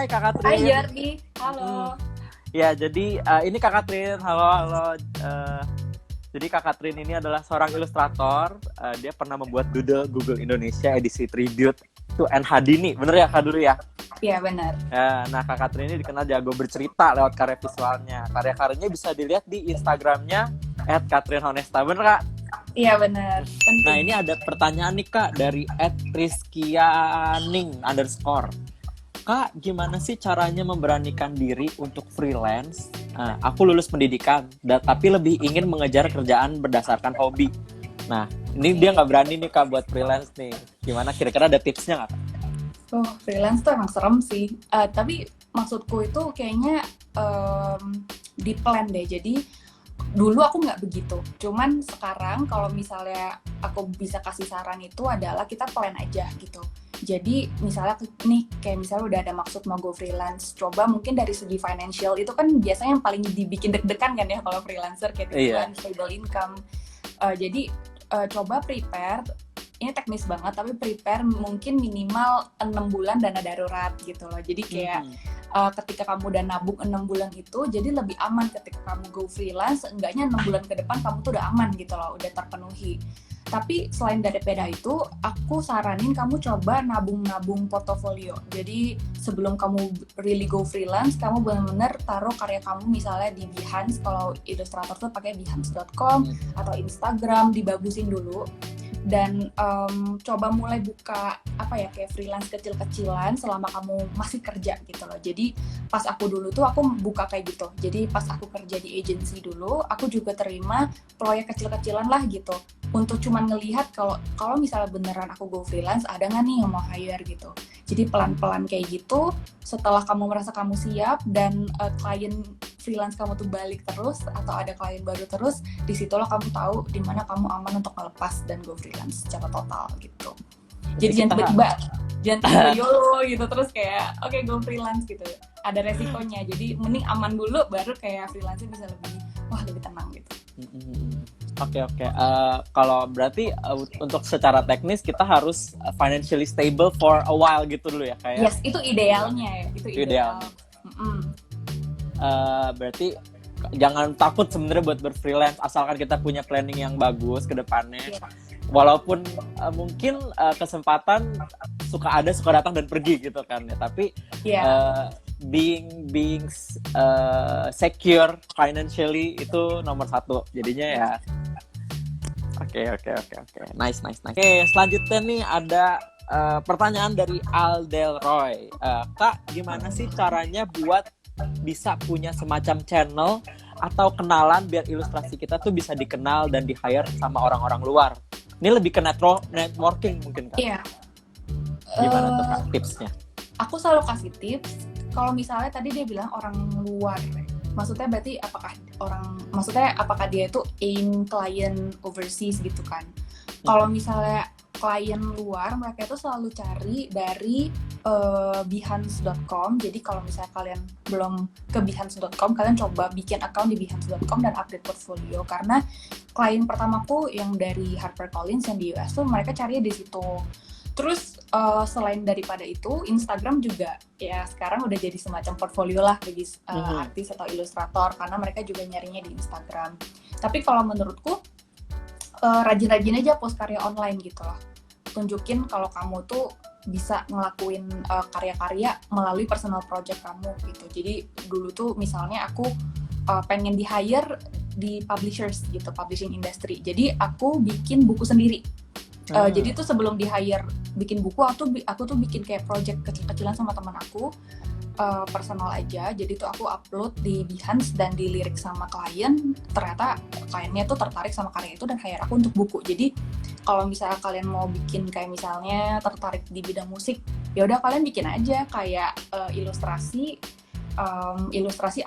Kak Hai Katrin. Jardi, halo. Ya, jadi ini Kak Katrin. Halo. Jadi Kak Katrin ini adalah seorang ilustrator. Dia pernah membuat doodle Google Indonesia edisi tribute to N Hadini. Bener ya Kak dulu ya? Iya benar. Nah, Kak Katrin ini dikenal jago bercerita lewat karya visualnya. Karya-karyanya bisa dilihat di Instagramnya @katrinhonesta. Bener Kak? Iya benar. Nah, ini ada pertanyaan nih Kak dari @rizkianing_. Kak, gimana sih caranya memberanikan diri untuk freelance? Aku lulus pendidikan, tapi lebih ingin mengejar kerjaan berdasarkan hobi. Nah, ini dia nggak berani nih Kak buat freelance nih. Gimana? Kira-kira ada tipsnya nggak Kak? Freelance tuh emang serem sih. Tapi maksudku itu kayaknya di plan deh. Jadi dulu aku nggak begitu. Cuman sekarang kalau misalnya aku bisa kasih saran itu adalah kita plan aja gitu. Jadi misalnya nih kayak misalnya udah ada maksud mau go freelance, coba mungkin dari segi financial itu kan biasanya yang paling dibikin deg-degan kan ya kalau freelancer kayak gitu, stable income. Jadi coba prepare. Ini teknis banget, tapi prepare mungkin minimal 6 bulan dana darurat gitu loh. Jadi kayak ketika kamu udah nabung 6 bulan itu, jadi lebih aman ketika kamu go freelance, enggaknya 6 bulan ke depan kamu tuh udah aman gitu loh, udah terpenuhi. Tapi selain daripada itu, aku saranin kamu coba nabung-nabung portofolio. Jadi sebelum kamu really go freelance, kamu benar-benar taruh karya kamu misalnya di Behance, kalau ilustrator tuh pakai behance.com atau Instagram, dibagusin dulu. Dan coba mulai buka kayak freelance kecil-kecilan selama kamu masih kerja gitu loh. Jadi pas aku dulu tuh aku buka kayak gitu. Jadi pas aku kerja di agency dulu, aku juga terima proyek kecil-kecilan lah gitu. Untuk cuman ngelihat kalau misalnya beneran aku go freelance, ada nggak nih yang mau hire gitu. Jadi pelan-pelan kayak gitu. Setelah kamu merasa kamu siap dan klien freelance kamu tuh balik terus atau ada klien baru terus, disitulah kamu tahu di mana kamu aman untuk melepas dan go freelance secara total gitu. Jadi jangan tiba-tiba YOLO gitu terus kayak oke, go freelance gitu. Ada resikonya. Jadi mending aman dulu baru kayak freelance bisa lebih tenang gitu. Oke. Kalau berarti untuk secara teknis kita harus financially stable for a while gitu dulu ya kayak. Yes, itu idealnya ya. Itu ideal. Berarti jangan takut sebenarnya buat berfreelance asalkan kita punya planning yang bagus ke depannya. Walaupun mungkin kesempatan suka datang dan pergi gitu kan ya, tapi being secure financially itu nomor satu. Jadinya ya Oke. Nice. Oke, selanjutnya nih ada pertanyaan dari Aldelroy. Kak, gimana sih caranya buat bisa punya semacam channel atau kenalan biar ilustrasi kita tuh bisa dikenal dan di-hire sama orang-orang luar? Ini lebih ke networking mungkin Kak? Iya. Gimana tuh Kak tipsnya? Aku selalu kasih tips. Kalau misalnya tadi dia bilang orang luar, maksudnya berarti apakah dia itu aim client overseas gitu kan? Kalau misalnya klien luar, mereka itu selalu cari dari behance.com. Jadi kalau misalnya kalian belum ke behance.com, kalian coba bikin account di behance.com dan update portfolio. Karena klien pertamaku yang dari HarperCollins yang di US tuh mereka carinya di situ. Terus selain daripada itu, Instagram juga ya sekarang udah jadi semacam portfolio lah bagi artis atau ilustrator karena mereka juga nyarinya di Instagram. Tapi kalau menurutku rajin-rajin aja post karya online gitu loh. Tunjukin kalau kamu tuh bisa ngelakuin karya-karya melalui personal project kamu gitu. Jadi dulu tuh misalnya aku pengen di-hire di publishers gitu, publishing industry. Jadi aku bikin buku sendiri. Jadi tuh sebelum di-hire bikin buku, aku tuh bikin kayak project kecil-kecilan sama teman aku, personal aja. Jadi tuh aku upload di Behance dan dilirik sama klien. Ternyata kliennya tuh tertarik sama karya itu dan hire aku untuk buku. Jadi kalau misalnya kalian mau bikin kayak misalnya tertarik di bidang musik, ya udah kalian bikin aja kayak ilustrasi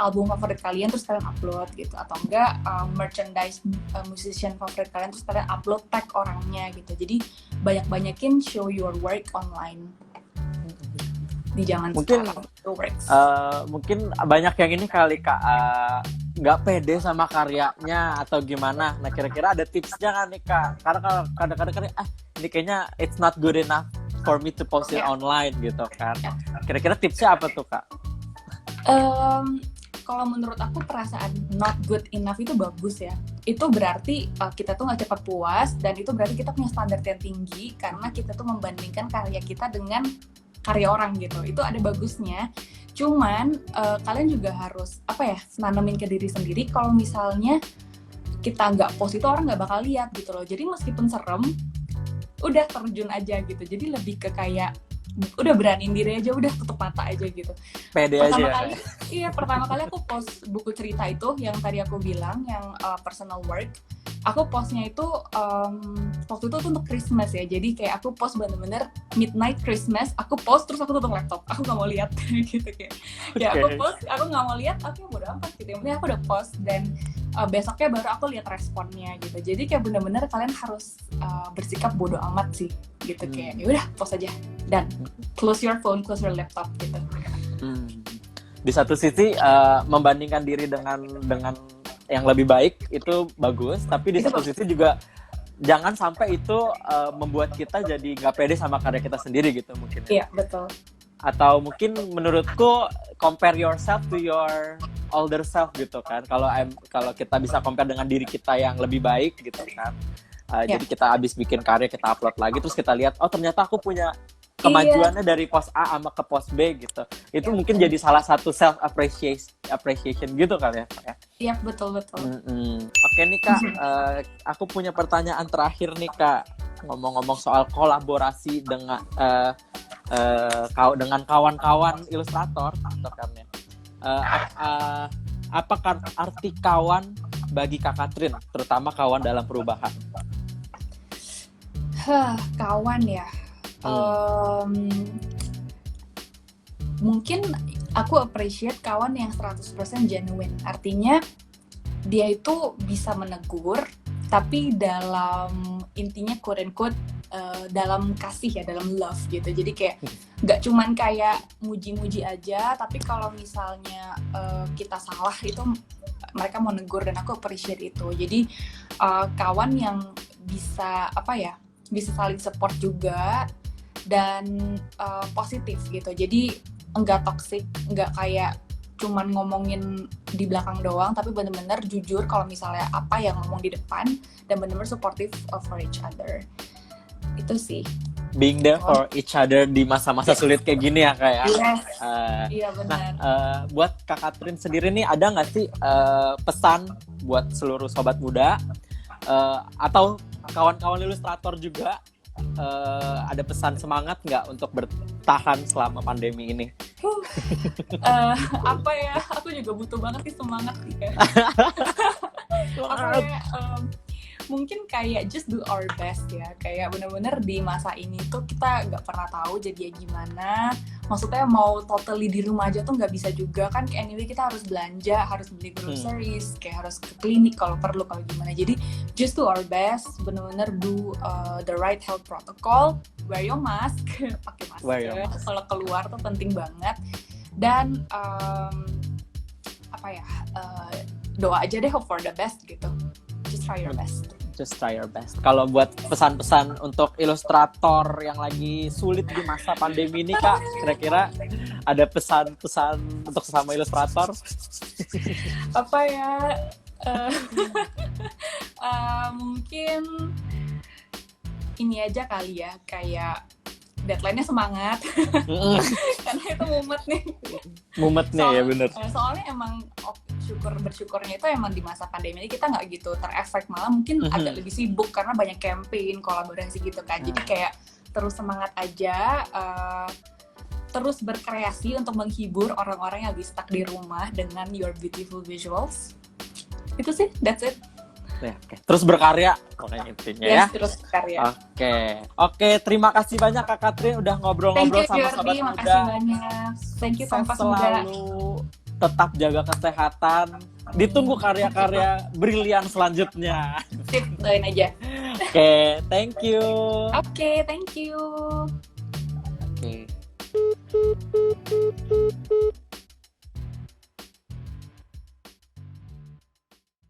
album favorit kalian terus kalian upload gitu, atau enggak merchandise musician favorit kalian terus kalian upload tag orangnya gitu. Jadi banyak-banyakin show your work online di zaman sekarang. Mungkin banyak yang ini kali Kak nggak pede sama karyanya atau gimana. Nah kira-kira ada tipsnya kan nih Kak? Karena kalau kadang-kadang ini kayaknya it's not good enough for me to post it Ya. online gitu kan. Ya. Kira-kira tipsnya apa tuh Kak? Kalau menurut aku perasaan not good enough itu bagus ya. Itu berarti kita tuh nggak cepat puas, dan itu berarti kita punya standar yang tinggi karena kita tuh membandingkan karya kita dengan karya orang gitu. Itu ada bagusnya. Cuman kalian juga harus nanemin ke diri sendiri kalau misalnya kita nggak post itu orang nggak bakal lihat gitu loh. Jadi meskipun serem, udah terjun aja gitu. Jadi lebih ke kayak udah beraniin diri aja, udah tutup mata aja gitu. Pede aja ya. Pertama kali aku post buku cerita itu yang tadi aku bilang, yang personal work. Aku postnya itu waktu itu untuk Christmas ya. Jadi kayak aku post bener-bener midnight Christmas. Aku post terus aku tutup laptop. Aku nggak mau lihat gitu kayak. Ya aku post, aku nggak mau lihat. Aku bodo amat gitu. Yang penting aku udah post, dan besoknya baru aku lihat responnya gitu. Jadi kayak bener-bener kalian harus bersikap bodo amat sih gitu. Kayak ya udah post aja dan close your phone, close your laptop gitu. Di satu sisi membandingkan diri dengan yang lebih baik itu bagus, tapi di satu sisi juga jangan sampai itu membuat kita jadi nggak pede sama karya kita sendiri gitu mungkin. Iya, betul. Atau mungkin menurutku compare yourself to your older self gitu kan. Kalau kita bisa compare dengan diri kita yang lebih baik gitu kan. Jadi kita habis bikin karya, kita upload lagi, terus kita lihat, oh ternyata aku punya kemajuannya dari post A sama ke post B gitu. Itu mungkin jadi salah satu self appreciation gitu kan ya. Iya, betul. Oke nih Kak, aku punya pertanyaan terakhir nih Kak. Ngomong-ngomong soal kolaborasi dengan kawan-kawan ilustrator gitu kan ya. Apa arti kawan bagi Kak Katrin, terutama kawan dalam perubahan? Kawan ya. Mungkin aku appreciate kawan yang 100% genuine. Artinya dia itu bisa menegur, tapi dalam intinya quote and quote dalam kasih ya, dalam love gitu. Jadi kayak nggak cuman kayak muji-muji aja, tapi kalau misalnya kita salah itu mereka mau negur, dan aku appreciate itu. Jadi kawan yang bisa bisa saling support juga, dan positif gitu. Jadi enggak toxic, enggak kayak cuman ngomongin di belakang doang, tapi benar-benar jujur kalau misalnya apa yang ngomong di depan, dan benar-benar supportive for each other. Itu sih. Being there for each other di masa-masa sulit kayak gini ya Kak ya. Yes. Iya benar. Nah, buat Kak Katrin sendiri nih, ada nggak sih pesan buat seluruh sobat muda atau kawan-kawan ilustrator juga? Ada pesan semangat nggak untuk bertahan selama pandemi ini? Aku juga butuh banget sih semangat ya. Mungkin kayak just do our best ya. Kayak bener-bener di masa ini tuh kita nggak pernah tahu jadinya gimana. Maksudnya mau totally di rumah aja tuh nggak bisa juga kan. Anyway kita harus belanja, harus beli groceries, kayak harus ke klinik kalau perlu, kalau gimana. Jadi just do our best. Bener-bener do the right health protocol. Wear your mask, pakai masker. Kalau keluar tuh penting banget. Dan doa aja deh, hope for the best gitu. Just try your best. Just try your best. Kalau buat pesan-pesan untuk ilustrator yang lagi sulit di masa pandemi ini Kak, kira-kira ada pesan-pesan untuk sesama ilustrator? Mungkin ini aja kali ya, kayak deadline-nya semangat. Karena itu mumetnya ya bener. Soalnya emang bersyukurnya itu emang di masa pandemi ini kita nggak gitu terefek, malah mungkin agak lebih sibuk karena banyak campaign, kolaborasi gitu kan. Jadi kayak terus semangat aja, terus berkreasi untuk menghibur orang-orang yang lagi stuck di rumah dengan your beautiful visuals. Itu sih, that's it. Ya, okay. Terus berkarya pokoknya intinya ya. Terus berkarya. Oke, terima kasih banyak Kak Katrin udah ngobrol-ngobrol sama sobat muda. Makasih banyak. Thank you Kompas Muda. Selalu tetap jaga kesehatan. Ditunggu karya-karya brilian selanjutnya. Sip, doain aja. Oke, thank you. Oke, thank you. Oke.